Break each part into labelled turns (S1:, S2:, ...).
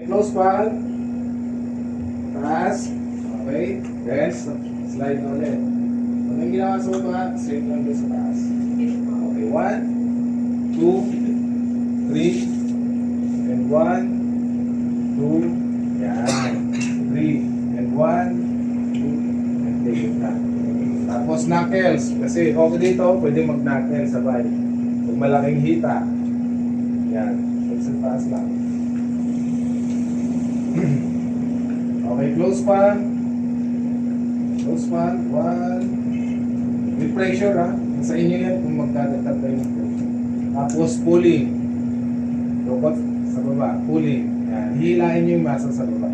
S1: Close palm. Taas. Okay. Then, slide na ulit. Kung yung ginawa sa baba, straight lang doon sa taas. Okay, 1, 2, 3, and 1, 2, yan. 3, and 1, 2, and take it na. Tapos knuckles, kasi okay dito, pwede mag-knuckles sabay. Kung malaking hita, yan. Sa taas lang. Okay, close pa. Close pa. 1. With pressure ha. Sa inyo yan kung magdadagdag kayo ng pressure. Tapos pulling. Lukot sa baba. Pulling. Yan. Hihilain nyo yung muscle sa baba.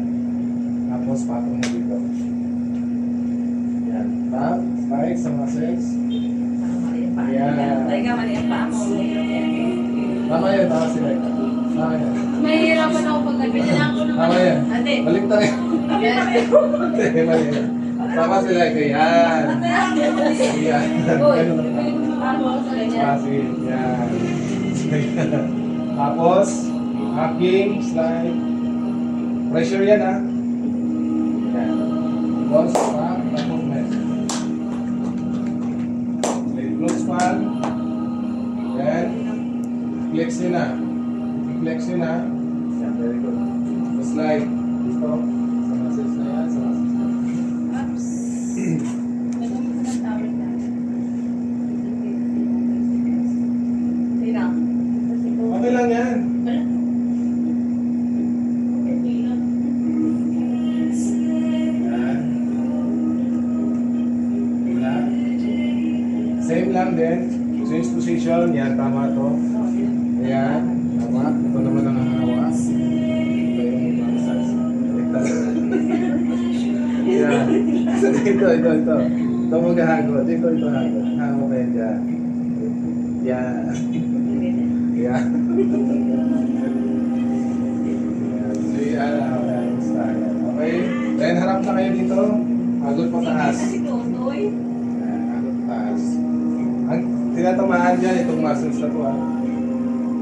S1: Tapos patong mo dito. Yan. Tap. Slide sa muscles. Yan. Tama yan. Tama sila. Tama yan.
S2: Mahihirapan ako pag nagbilang ko naman.
S1: Tama yan. Balik tayo. Tama sila. Yan. Yan. Yan. Tapos, hacking, slide. Pressure yan ha. Yan. Tapos, movement. Close palm. Then, flex nyo na. Flex nyo na. Yan, very good. Slide. Dito. Sa muscles na yan. Sa muscles na yan. Okay lang yan. Yan. Same lang din. Change position. Yan, tama to. Ayan. Tama. Ito naman ang hawa. Yan. Ito. Ito maghahagot. Ito hagot. Hago kayo dyan. Yan. Yan. Okay. Then harap na kayo dito. Hagot pa taas. Hagot taas. Ang tinatamaan dyan, itong muscles na to ha.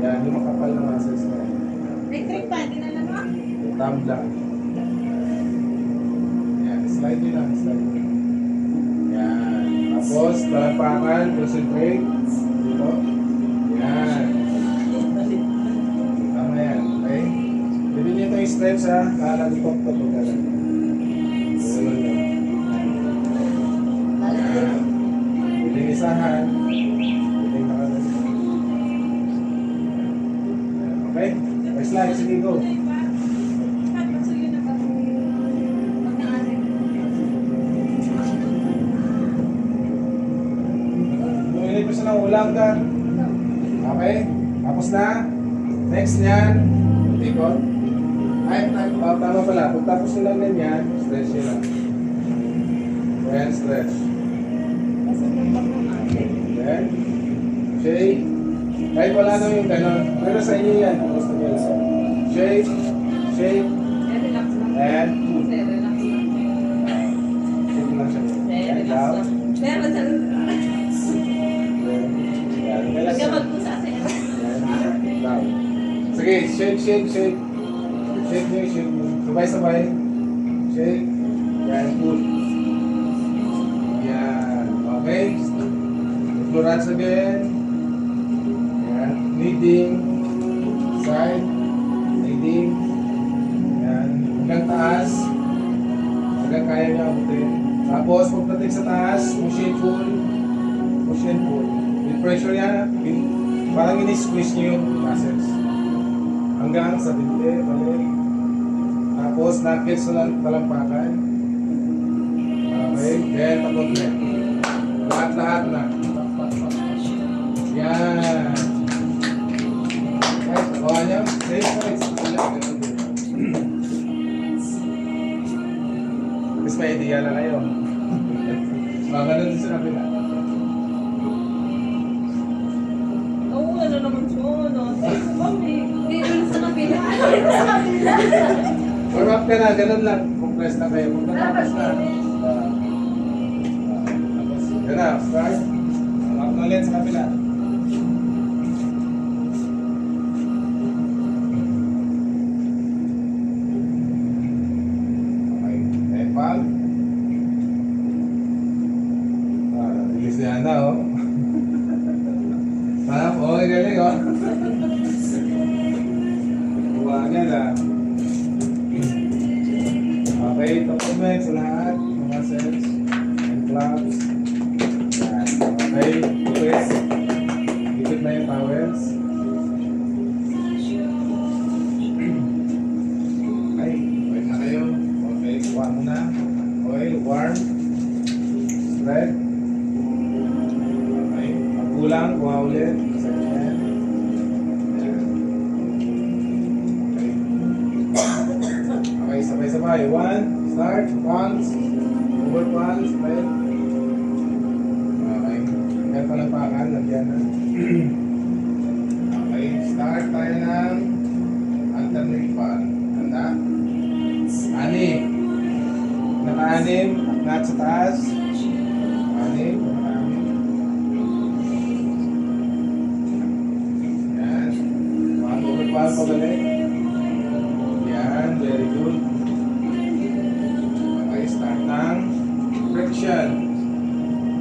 S1: Yan, yung makapal na muscles na yan.
S2: Electric pa, di na lang ha?
S1: Thumb lang. Yan, slide nyo lang, slide nyo. Yan. Tapos, talapakan, concentrate. Dito. Yan. Tama yan, okay? Bibili nyo ito yung stretch ha. Kalagutok to po talaga. Tulad nyo. Yan. Biling isahan. Biling nakalas. Okay? May slide, sige go. Bumili pa siya ng ulang ka. Okay? Tapos na. Next niyan. Tikot. Ay, tama pala. Kung tapos nyo lang ganyan, stretch nyo lang. Then, stretch. Then, shake. Kahit wala na yung gano'n. Pero sa inyo yan. Gusto nyo lang. Shake. Shake. And pull. Shake lang siya. And down. Down. Sige, shake. Shake nyo, shake nyo. Sabay-sabay. Shake. Yan, pull. Yan. Okay. Explorate again. Yan. Kneading. Side. Kneading. Yan. Hanggang taas. Hanggang kaya nyo abutin. Tapos, pagdating sa taas, push and pull. Push and pull. With pressure yan. Parang ini-squeeze nyo yung muscles. Hanggang sa binte. Balik. Tapos, knuckles na talampakan. Okay. Then, tapos na. Lahat-lahat na. Yan. Okay. Gawa nyo. Safe points. Mas may idea na kayo. Mga ganun din sa kabila.
S2: Oo, ano naman siya, no? Hindi rin sa kabila.
S1: Warm up ka na, ganun lang. Compress na kayo. Kung natapos na. Yan na, start. Warm up na ulit sa kabila. Okay, compliment sa lahat. Mga cells and claps. Yan. Okay, twist. Ikot na yung towels. Okay, wait na kayo. Okay, kuha mo na. Okay, warm. Spread. Okay, magkulang, kuha ulit. Yan. Okay, sabay-sabay. 1, start, pulse, over pulse, spread. Okay, hanggang palampakan, lagyan na. Okay, start tayo ng alternate pulse. Handa? 6. Naka-6, angat sa taas. 6, naka-6. Yan. Over pulse pabalik. Yan, very good. Okay, start ng friction.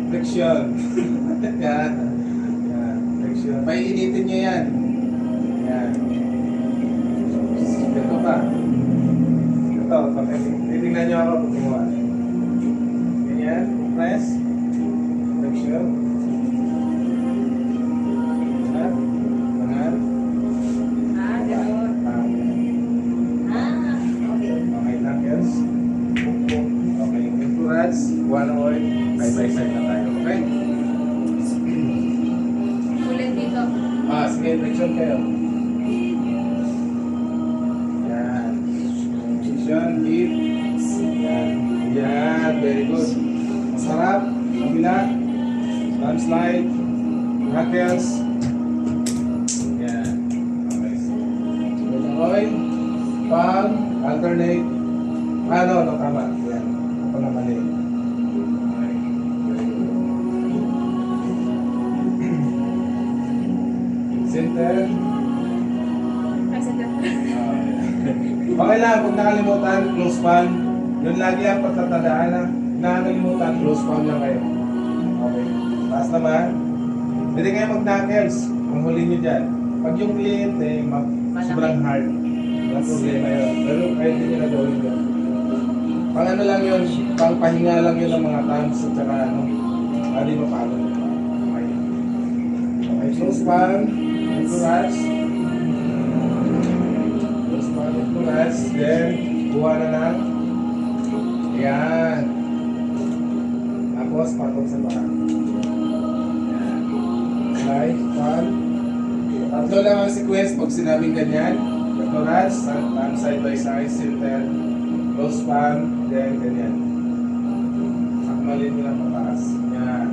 S1: Friction. Yan. Yan, friction. Painitin nyo yan. Yan. Ito pa. Ito, titingnan nyo ako kung gumawa. Ganyan, press. Friction. Angat. Angat.
S2: Gano'n. Okay.
S1: Okay, knuckles. Okay, entourage. 1 oil. Side-by-side na tayo. Okay?
S2: Ulit dito.
S1: Sige, friction kayo. Yan. Friction, hip. Yan. Yan, very good. Masarap. Kabila. Thumb slide. Knuckles. Yan. Okay. Good oil. Palm. Alternate. No, tama. Yan. Ako na mali. Okay. Very good. Center. Okay lang, kung nakalimutan, close pan. Yun lagi ang pagtatandaan na nakalimutan, close pan lang kayo. Okay. Taas naman. Pwede kayo mag-knuckles. Ang huli nyo dyan. Pag yung kliyente, sobrang hard. Walang problema yun. Pero kahit hindi nyo na gawin yun. Pang ano lang yun, pang pahinga lang yun ng mga thumbs at saka ano. Hindi mapagod. Okay. Okay, close pan. Entourage. Close pan, entourage. Then, buha na lang. Yan. Tapos, patong sa paa. Yan. Slide, pan. Tatlo lang ang sequence pag sinabing ganyan. Entourage, pan side by side, center. Close pan, then ganyan. Sakmalin mo lang pataas. Yan.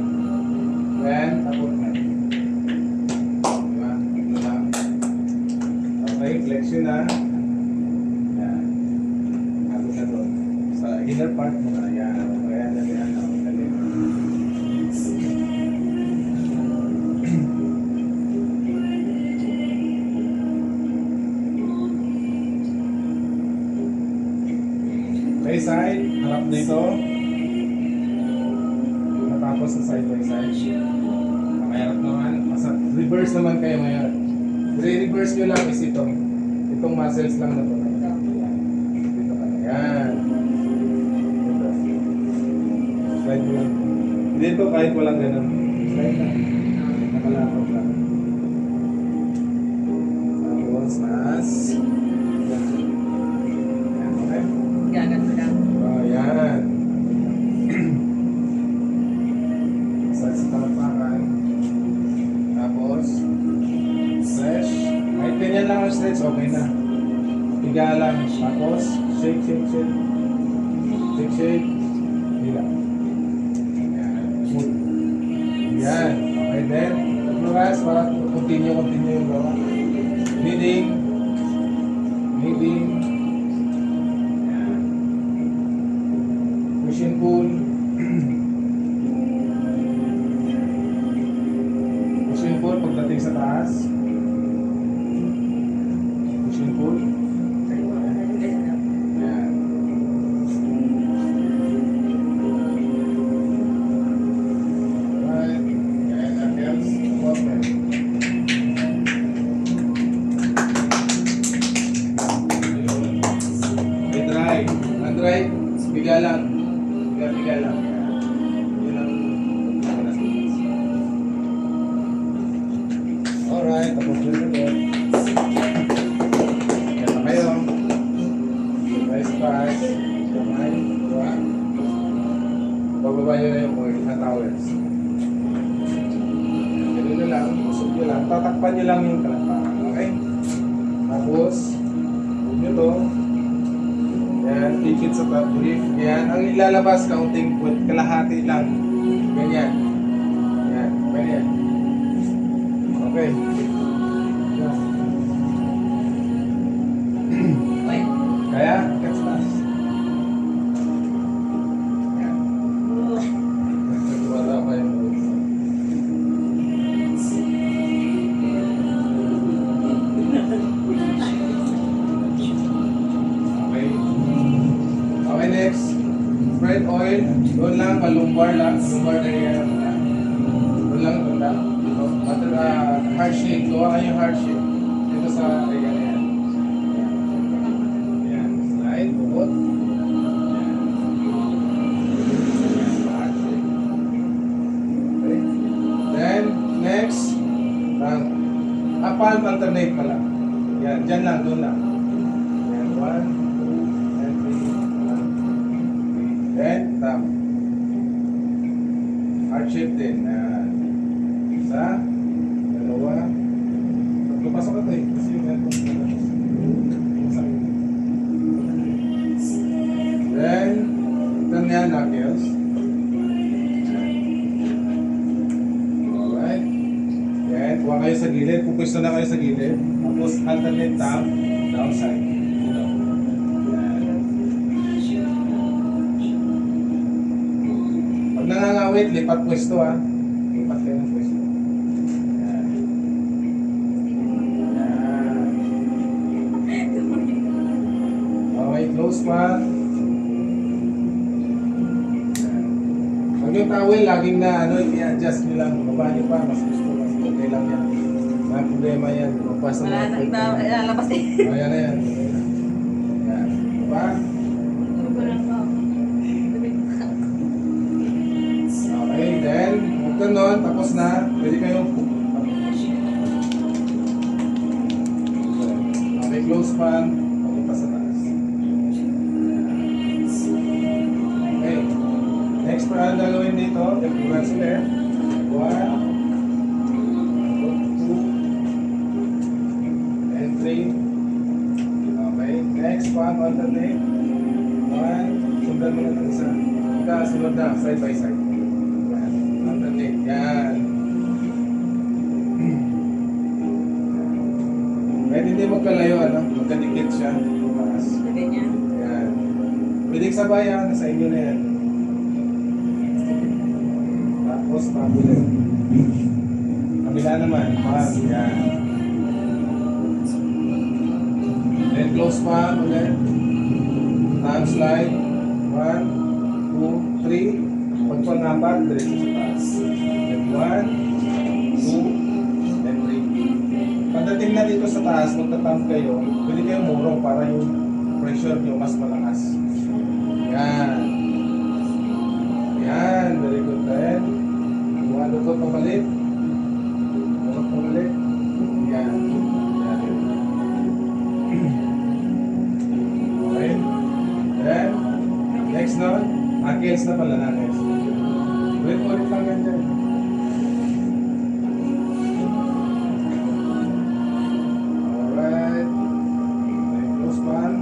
S1: Then, tapos na. Diba? Ito lang. Okay, flexion na. Yan. Tapos na doon. Sa inner part mo na. Yan. Kaya na yan. Galing. Okay, side. Harap dito. Matapos sa side by side. Mayroon naman. Reverse naman kayo ngayon. Re-reverse nyo lang is itong muscles lang na ito. Dito ka na. Yan. Dito. Slide mo lang. Dito kahit walang ganun. Slide lang. Nakalapot lang. Tapos mas. Yan. Okay.
S2: Gagan mo lang.
S1: Yan. Massage sa talampakan. Tapos, stretch. Kahit ganyan lang ang stretch, okay na. Higa lang. Tapos, shake, shake, shake. Shake, shake. Hila. Yan. Smooth. Yan. Okay, then, relax para continue yung gawa. Kneading. Kneading. Yan. Push and pull. Push and pull pagdating sa taas. Push and pull. Yan. Alright. Yan. Knuckles. Open. Dry. Dry. Biga lang. Biga lang. Yun ang manas. Alright, tapos na ulit. Yan na kayo. Spice. Kamay. Diba? Bababa nyo na yung oil na towels. Ganun na lang. Usog nyo lang. Tatakpan nyo lang yung talampakan. Okay? Tapos, huwag nyo to. Yan. Tikit sa top brief. Yan. Ang ilalabas, kaunting kalahati lang. Ganyan. Yan. Ganyan. Okay. Yan. Kaya, catch taas. Yan. Wala pa yung rules. Okay. Okay, next. Spread oil. Doon lang, palumbar lang. Lumbar na yan. Doon lang. Dito. Heart shape. Gawa kayo yung heart shape. Dito sa area na yan. Yan. Slide. Bukot. Heart shape. Okay. Then, next. Palm alternate pala. Yan. Diyan lang. Doon lang. Yan. 1, 2, and 3. Then, tap. Heart shape din. Isa. Dalawa. Tatlo. Pasok ka ito eh. Kasi yung headphones na lang. Then, turn yan, knuckles. Alright. Then, kuha kayo sa gilid. Pupwesto na kayo sa gilid. Tapos, alternate tap. Downside. Dito. Yan. Pag nangangawit, lipat pwesto ha. Lipat kayo ng pwesto. Yan. Yan. Okay, close pa. Pag yung towel, laging na i-adjust nyo lang. Baba nyo pa, mas gusto, mas okay lang yan. Mga problema yan. Magpasa
S2: Wala na, lalabas eh.
S1: Ayan na yan. Yan. Baba. Okay, then, huwag ka nun, tapos na, pwede kayong okay, close pan, papunta sa taas. Okay, next pa ang gagawin dito, i-press ulit. 1, 2, and 3. Okay, next pan, alternate. 1, sundan mo na ng isa. Sunod na, side by side. Alternate, yan. Pwede hindi magkalayo, magkadikit siya. Taas.
S2: Ganyan.
S1: Yan. Pwede sabayan, nasa inyo na yan. Tapos, tabulit. Kabila naman, pan, yan. Then close pan ulit. Thumb slide. 1, 2, 3. Pagpangapat, diretso sa taas. Then 1, 2, then 3. Pagdating na dito sa taas, magtatamp kayo, pwede kayong murong para yung pressure nyo mas malakas. Yan. Yan. Very good. Then, lugot pabalik. Lugot pabalik. Yan. Yan. Okay. Then, next na. Knuckles na pala na next. Wait, ulit lang yan dyan. Alright. Close pan.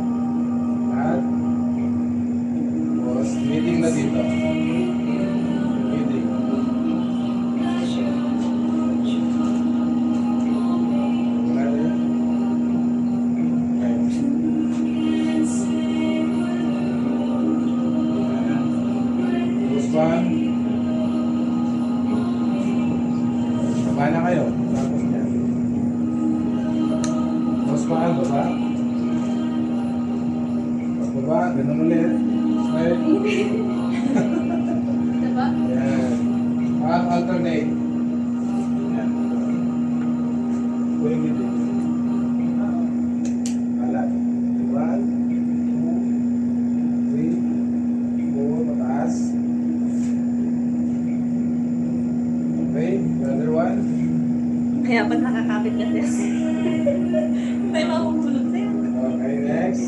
S1: At tapos, meeting na dito. Meeting. Baba na kayo. Tapos niya. Tapos paan, baba. Baba, ganun ulit. Smile.
S2: Diba?
S1: Yan. Paan, alternate. Yan. Pwede dito. Alat. 1, 2, 3,
S2: malapit kasi. May mahuhulog sa'yo.
S1: Okay, next.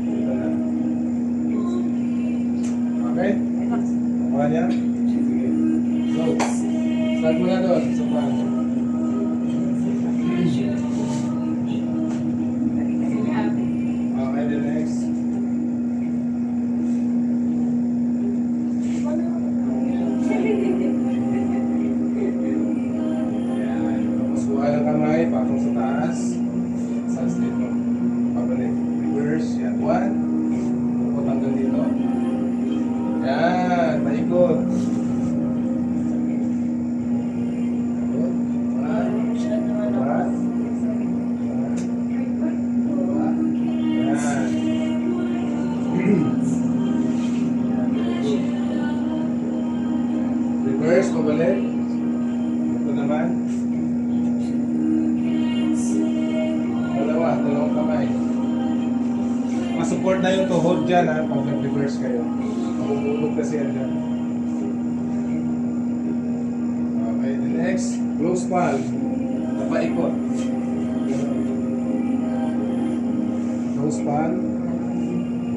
S1: Ito na. Okay? Kuha niya? Sige. So, start mo na doon. Sa pan. Okay, then next. Ayan. Tapos kuha ng kamay, patong sa taas. Sans dito. Pabalik. Reverse. Yan. 1. Pupot hanggang dito. Yan. Paikot. Paikot. 1. Reverse, pabalik. Ito naman. Dalawang kamay. Masupport na yung tuhod dyan ha, pag nag-reverse kayo. Makukulog kasi yan dyan. Okay, the next. Close palm. Napaikot. Close palm.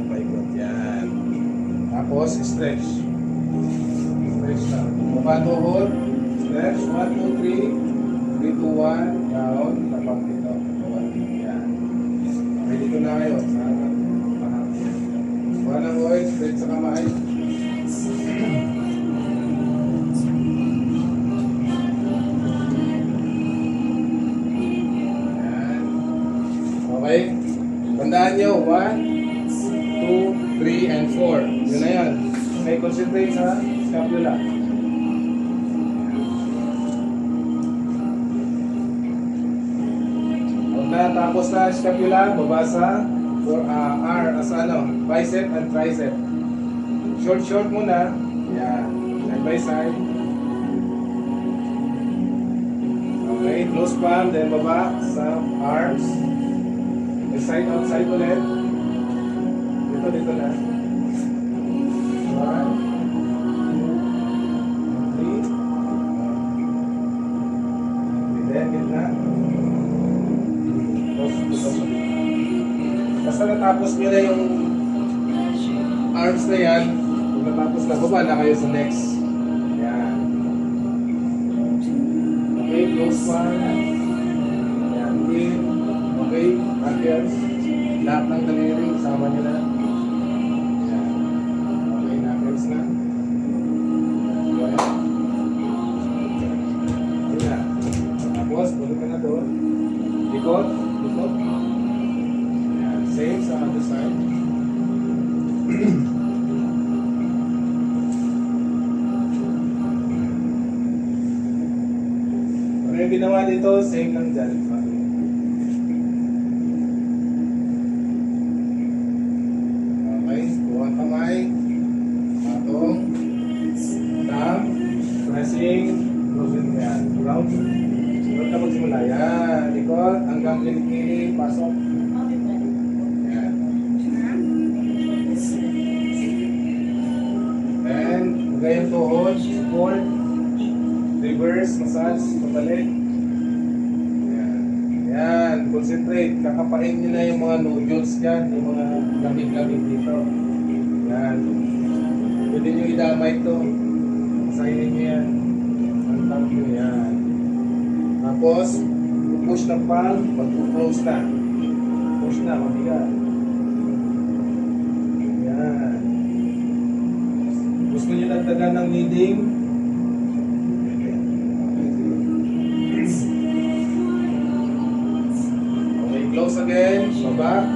S1: Napaikot. Yan. Tapos, stretch. Stretch lang. Baba tuhod. Stretch. 1, 2, 3. 3, 2, 1. Down. Tapang dito. Yan. Okay, dito na kayo. Sana. Kuha ng oil. Stretch sa kamay. Yan. Okay. Tandaan nyo. 1, 2, 3, and 4. Yun na yan. Okay, concentrate sa scapula. Tapos na scapula, baba sa bicep and tricep. Short muna. Yan. Side by side. Okay, close palm, then baba sa arms. Side outside ulit. Dito na. 1, 2, 3. Then, gitna. Basta natapos nyo na yung arms na yan, kung natapos na, baba na kayo sa next. Yan. Okay, close one. Yan, in. Okay, knuckles. Lahat ng daliri, sama nyo na. Yan. Okay, knuckles na. Yan. Yan. Tapos, pulo ka na doon. Likod. Same sa other side. Ano yung ginawa dito? Same lang dyan. Okay, kuha kamay. Patong. Thumb. Pressing. Closing yan. Round. Sunod ka magsimula. Yan. Likod. Hanggang kilikili. Pasok. Gayang tuhod, support, reverse, massage, pabalik. Yan, concentrate. Kakapain nyo na yung mga nodules dyan, yung mga lamig-lamig dito. Yan. Pwede nyo idamay ito. Masahin nyo yan. Antang nyo yan. Tapos, push ng palm, pag-close na. Push na, mabigat. Yan. Gusto nyo nagdagan ng kneading? Okay, close again. Baba.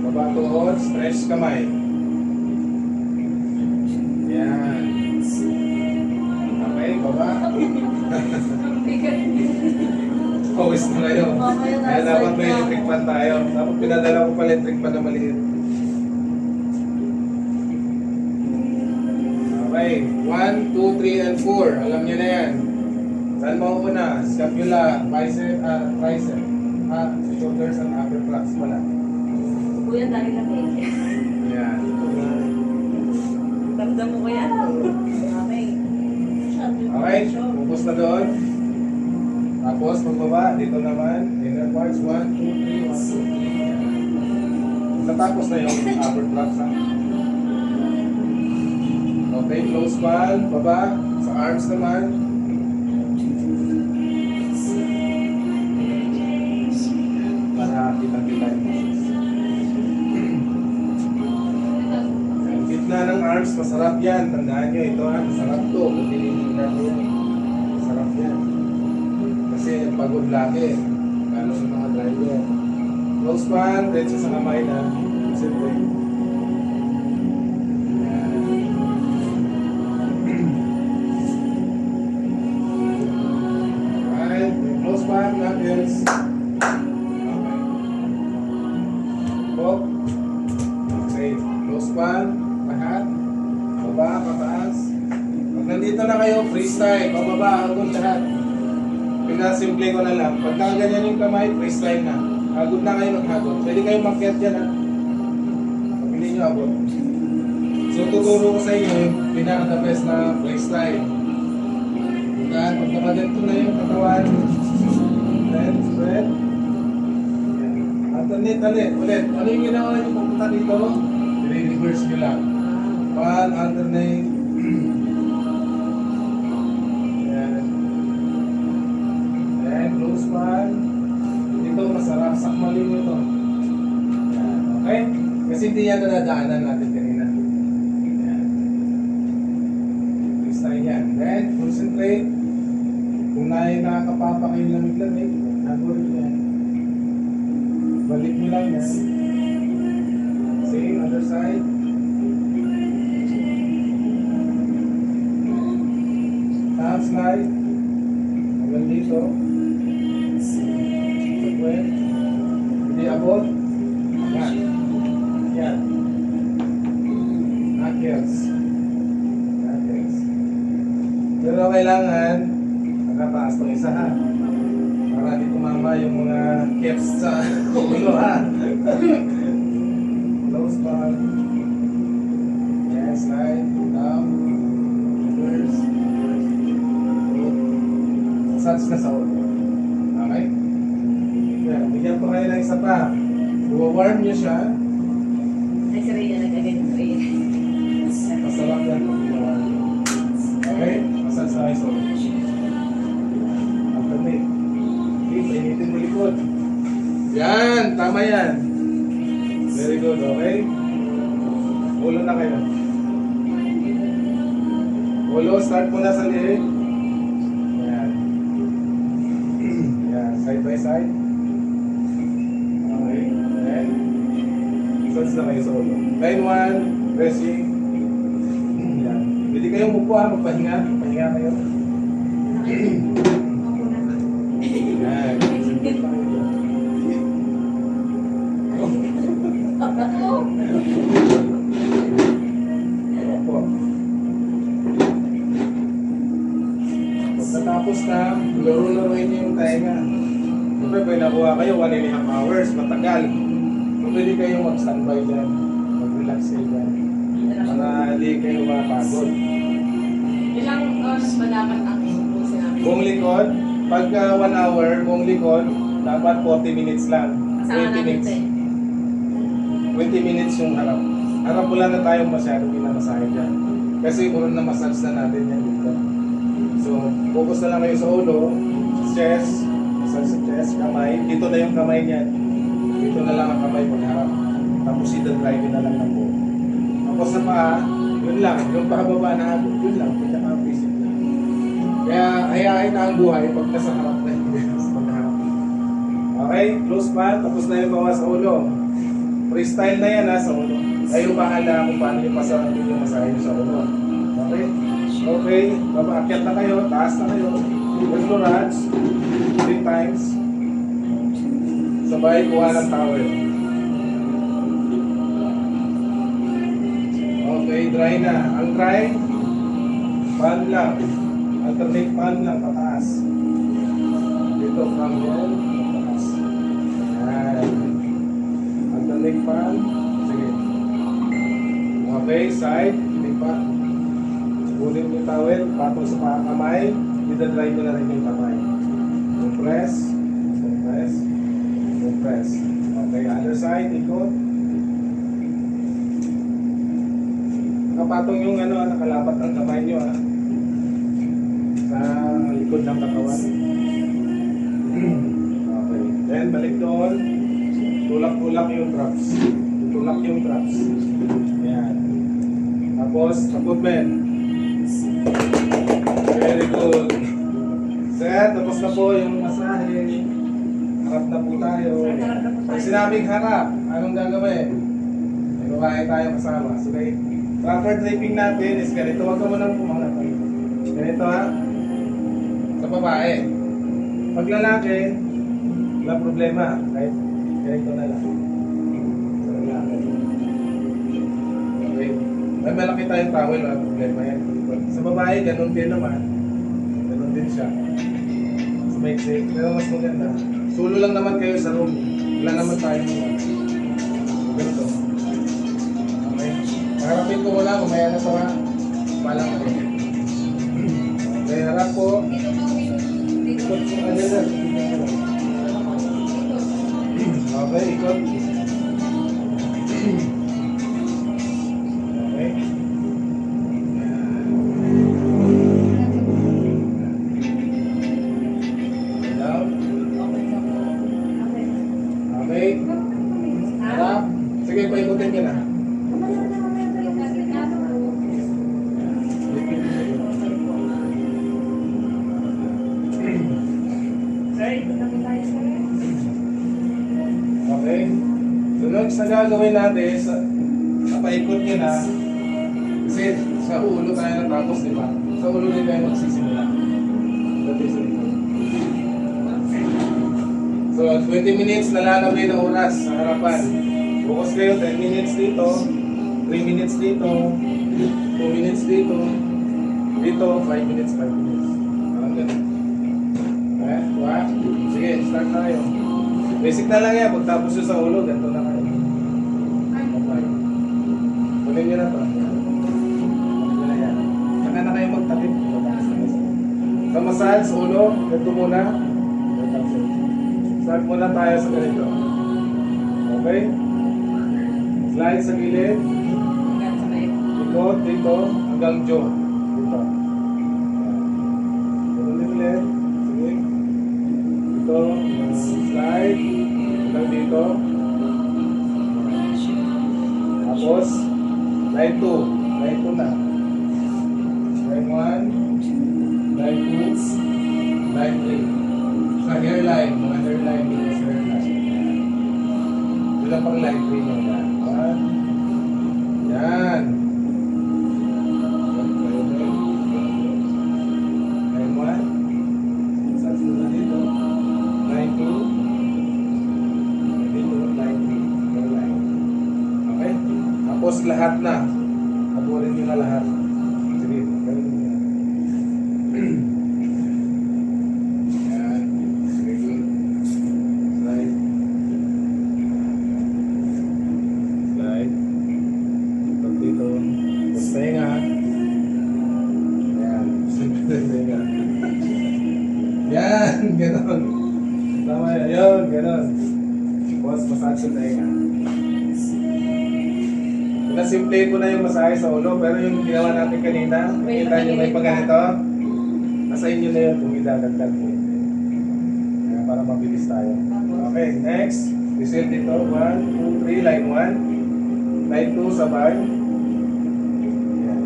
S1: Baba tuhod. Stretch kamay. Yan. Okay, baba. Pawis na kayo. Kaya dapat may electric fan tayo. Dapat pinadala ko pa electric fan na maliit. Okay, 1, 2, 3, and 4. Alam niyo na yan. Saan mo una? Scapula, bicep, tricep. Shoulders and upper flanks pala.
S2: Kuya, dahil lang eh.
S1: Yan.
S2: Damdam mo ko yan. Okay.
S1: Okay, focus na doon. Tapos, pagbaba, dito naman, inner parts, 1, 2, 3, 1, 2, 3. Natapos na yung upper traps, ha? Okay, close palm, baba, sa arms naman. Para kita-kita yung muscles. Ang gitna ng arms, masarap yan. Tandaan nyo, ito ha, masarap to. Pagdilinin natin yan. Masarap yan. Kasi pagod lagi. Lalo sa mga driver. Close palm, diretso sa kamay na. Simple. Alright, close palm, knuckles. Pop. Okay, close palm, lahat. Baba, pataas. Pag nandito na kayo, freestyle. Pababa, agad lahat. Pinasimple ko na lang. Pag nakaganyan yung kamay, freestyle na. Agad na kayo maghagod. Pwede kayong mag-get dyan ha. Pag hindi nyo abot. So tuturo ko sa inyo yung pinaka-the best na freestyle. Pag nakaganto na yung katawan. Then, spread. Alternate ulit. Ano yung ginawa nyo pupunta dito? I-reverse nyo lang. Pan, alternate. Yan. Then, close pan. Dito masarap. Sakmali nyo ito. Yan. Okay? Kasi hindi yan nadadaanan natin kanina. Yan. Freestyle yan. Then, concentrate. Kung nakakapapa kayo lamig-lamig, nagulit yan. Balik mo lang yan. Same, other side. Half slide. Hanggang dito. Pagwet. Hindi abot. Yan. Yan. Knuckles. Knuckles. Pero kailangan nakataas ng isa ha. Para di tumama yung mga caps sa ulo ha. Close palm. Yes, slide. Down. Reverse. Massage na sa ulo. Okay? Yan. Bigyan po kayo ng isa pa. Warm nyo siya.
S2: Ay, si Rhea nagkaganyan.
S1: Masarap yan pag i-warm. Okay? Massage na kayo sa ulo. Alternate. Painitin mo likod. Yan, tama yan. Very good, okay? Ulo na kayo. Ulo, start muna sa liig. Yan. Yan, side by side. Okay, then massage na kayo sa ulo. Line 1, pressing. Yan. Pwede kayong mupuha, magpahinga. Pahinga kayo. Yan. Pagkatapos na, laro-laruin niyo yung tainga. Siyempre, pwede nakuha kayo 1.5 hours, matagal. So, pwede kayong mag-standby dyan. Mag-relax kayo dyan. Para hindi kayo mapagod.
S2: Ilang oras ba dapat ang sinabi?
S1: Buong likod, pagka 1 hour, buong likod, dapat 40 minutes lang. 20 minutes. 20 minutes yung harap. Harap wala na tayong masyado pinamasahe dyan. Kasi puro na massage na natin yan dito. So, focus na lang kayo sa ulo, chest, massage sa chest, kamay. Dito na yung kamay niyan. Dito na lang ang kamay pag harap. Tapos ita-drive na lang ng buo. Tapos sa paa, yun lang. Yung pababa na habot, yun lang. Pinaka-basic lang. Kaya ayahin na ang buhay pag nasa harap na yung pagharap. Okay, close pa. Tapos na yung bawa sa ulo. Freestyle na yan ha, sa ulo. Kayo bahala kung paano yung pasarapin yung masahe sa ulo. Okay? Okay, babaakyat na kayo, taas na kayo. With rods, 3 times. Sabay, kuha ng towel. Okay, dry na. Ang dry, pan lang. Alternate pan lang, pataas. Dito, from yan, pataas. Yan. Alternate pan. Sige. Okay, side. Alternate pan. Ulit yung towel, patong sa kamay. Ida-dry mo na rin yung kamay. Compress. Compress. Compress. Okay, other side, ikot. Nakapatong yung ano, nakalapat ang kamay nyo sa likod ng katawan. Okay, then balik doon. Tulak-tulak yung traps. Tulak yung traps. Ayan. Tapos, takot men. Very good. Set, tapos na po yung masahe. Harap na po tayo. Pag sinabing harap, anong gagawin? May babae tayo kasama. So, okay. Proper draping natin is ganito. Huwag ka mo nang pumanap. Ganito ha. Sa babae. Pag lalaki, wala problema. Kahit ganito na lang. Sa lalaki. Okay. May malaki tayong towel. Wala problema yan. Sa babae, ganun din naman. Ganun din siya. So make safe. Pero mas maganda. Sulo lang naman kayo sa room. Wala naman tayo naman. Ganito. Okay. Harapin ko muna. Kumaya na ito ha. Palang ko. Okay, harap po. Ikot po. Okay, ikot. Okay. Down. Okay. Harap. Sige, paikutin ka na. Okay. Sunod sa gagawin natin, sa paikot nyo na, kasi sa ulo tayo natapos, di ba? Sa ulo din tayo magsisimula. So, 20 minutes nalalagay na oras sa harapan. Bukas kayo, 10 minutes dito, 3 minutes dito, 2 minutes dito, dito, 5 minutes, 5 minutes. Parang ganun. Okay, diba? Sige, start tayo. Basic na lang yan, pagtapos nyo sa ulo, ganito na kayo. Okay. Kunin nyo na to. Kunin na yan. Saka na kayo magtakip. Sa massage, sa ulo, ganito muna. Start muna tayo sa ganito. Okay? Slide sa gilid. Ikot dito, hanggang jaw. Dito. Ganun ulit. Sige. Dito. Slide. Hanggang dito. Tapos, line 2. Line 2 na. Line 1. Line 2. Line 3. Sa hairline. Mga hairline dito sa hairline. Wala pang line 3 mo na. Yan. Line 1. Sats mo na dito. Line 2. Dito, line 3. Hairline. Okay? Tapos lahat na. Haburin nyo na lahat. Sige, ganun nyo na. Yan. Sige, good. Slide. Slide. Pag dito. Tapos tenga. Yan. Tenga. Yan. Ganon. Tama yan. Yun. Ganon. Tapos massage sa tenga. Nasimple ko na yung masahe sa ulo, pero yung ginawa natin kanina, nakita nyo may pagganito, nasa inyo na yun kung idadagdag mo. Kaya para mabilis tayo. Okay, next. Reset dito. 1, 2, 3, line 1. Line 2, sabay. Yan.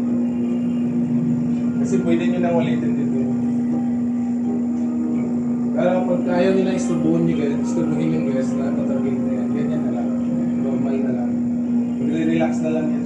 S1: Kasi pwede nyo nang ulitin dito. Pero pag ayaw nyo na isturbuhin yung guys na patagin na yan, ganyan na lang. Normal na lang. Relax na lang yan.